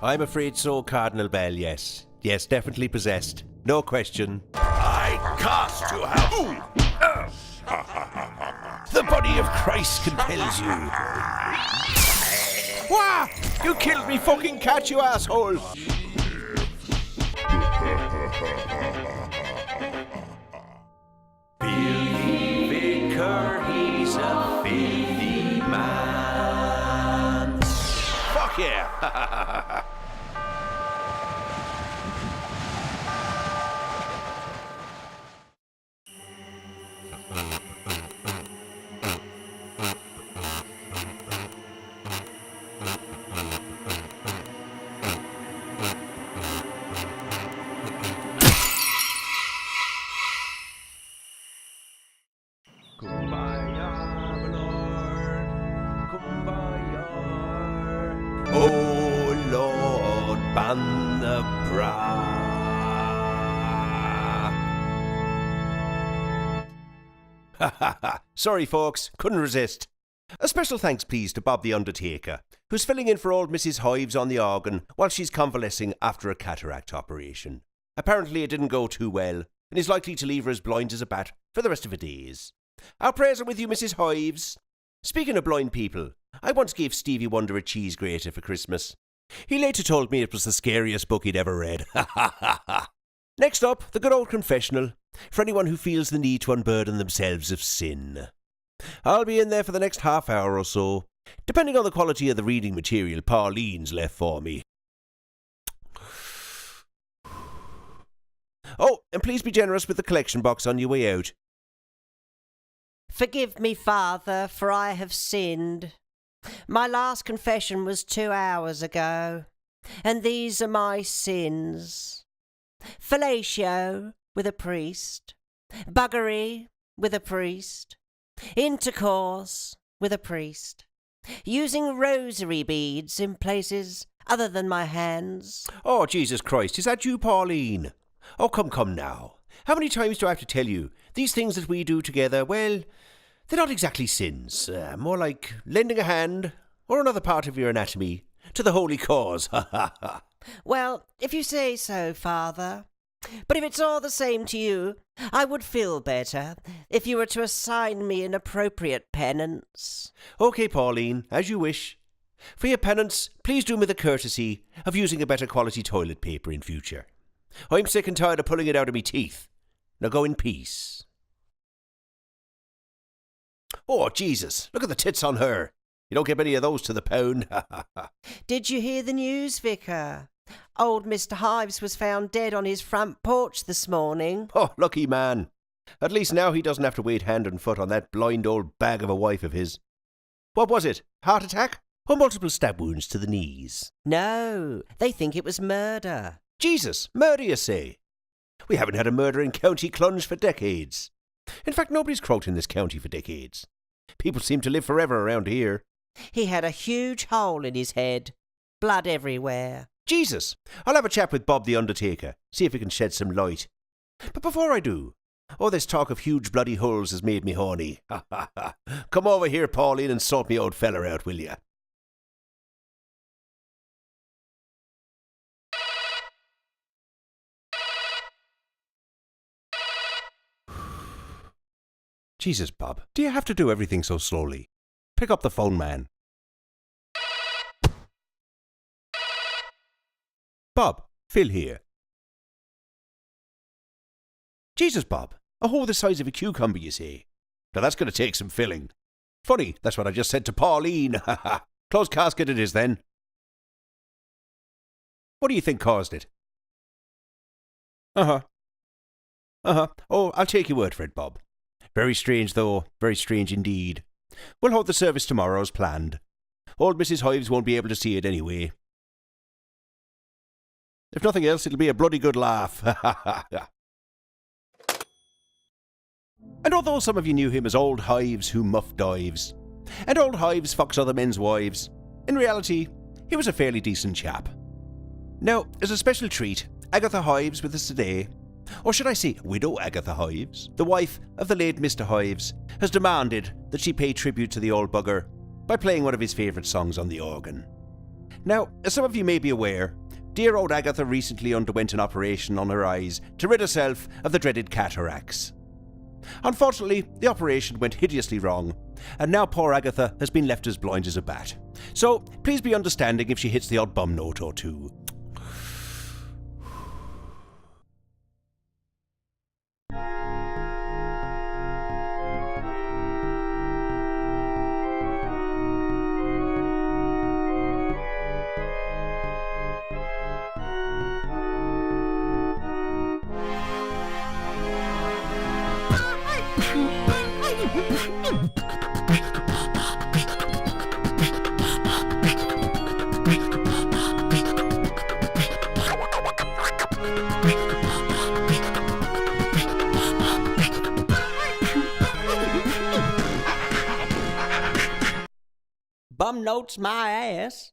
I'm afraid so, Cardinal Bell, yes. Yes, definitely possessed. No question. I cast you out! The body of Christ compels you. Wah! You killed me fucking cat, you asshole! Filthy Vicar, he's a filthy man. Fuck yeah! Oh Lord, ban the bra. Ha ha ha. Sorry folks, couldn't resist. A special thanks please to Bob the Undertaker, who's filling in for old Mrs. Hives on the organ while she's convalescing after a cataract operation. Apparently it didn't go too well, and is likely to leave her as blind as a bat for the rest of her days. Our prayers are with you, Mrs. Hives. Speaking of blind people, I once gave Stevie Wonder a cheese grater for Christmas. He later told me it was the scariest book he'd ever read. Ha ha ha ha. Next up, the good old confessional, for anyone who feels the need to unburden themselves of sin. I'll be in there for the next half hour or so, depending on the quality of the reading material Pauline's left for me. Oh, and please be generous with the collection box on your way out. Forgive me, Father, for I have sinned. My last confession was 2 hours ago, and these are my sins. Fellatio with a priest, buggery with a priest, intercourse with a priest, using rosary beads in places other than my hands. Oh, Jesus Christ, is that you, Pauline? Oh, come now. How many times do I have to tell you, these things that we do together, well, they're not exactly sins. More like lending a hand, or another part of your anatomy, to the holy cause. Ha ha ha. Well, if you say so, Father. But if it's all the same to you, I would feel better if you were to assign me an appropriate penance. OK, Pauline, as you wish. For your penance, please do me the courtesy of using a better quality toilet paper in future. I'm sick and tired of pulling it out of me teeth. Now go in peace. Oh, Jesus, look at the tits on her. You don't get many of those to the pound. Did you hear the news, Vicar? Old Mr. Hives was found dead on his front porch this morning. Oh, lucky man. At least now he doesn't have to wait hand and foot on that blind old bag of a wife of his. What was it? Heart attack? Or multiple stab wounds to the knees? No, they think it was murder. Jesus, murder you say? We haven't had a murder in County Clunge for decades. In fact, nobody's croaked in this county for decades. People seem to live forever around here. He had a huge hole in his head. Blood everywhere. Jesus, I'll have a chat with Bob the Undertaker, see if he can shed some light. But before I do, all this talk of huge bloody holes has made me horny. Come over here, Pauline, and sort me old fella out, will ya? Jesus, Bob, do you have to do everything so slowly? Pick up the phone, man. Bob, Phil here. Jesus, Bob, a hole the size of a cucumber, you say? Now that's going to take some filling. Funny, that's what I just said to Pauline. Closed casket it is, then. What do you think caused it? Oh, I'll take your word for it, Bob. Very strange, though. Very strange indeed. We'll hold the service tomorrow as planned. Old Mrs. Hives won't be able to see it anyway. If nothing else, it'll be a bloody good laugh. And although some of you knew him as Old Hives who muff dives, and Old Hives fucks other men's wives, in reality, he was a fairly decent chap. Now, as a special treat, Agatha Hives with us today, or should I say Widow Agatha Hives, the wife of the late Mr. Hives, has demanded that she pay tribute to the old bugger by playing one of his favourite songs on the organ. Now, as some of you may be aware, dear old Agatha recently underwent an operation on her eyes to rid herself of the dreaded cataracts. Unfortunately, the operation went hideously wrong, and now poor Agatha has been left as blind as a bat. So, please be understanding if she hits the odd bum note or two. Bum notes my ass.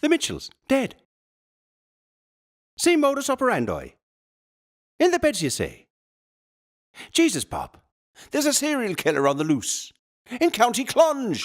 The Mitchells, dead. Same modus operandi. In the beds, you say? Jesus, Bob, there's a serial killer on the loose. In County Clunge.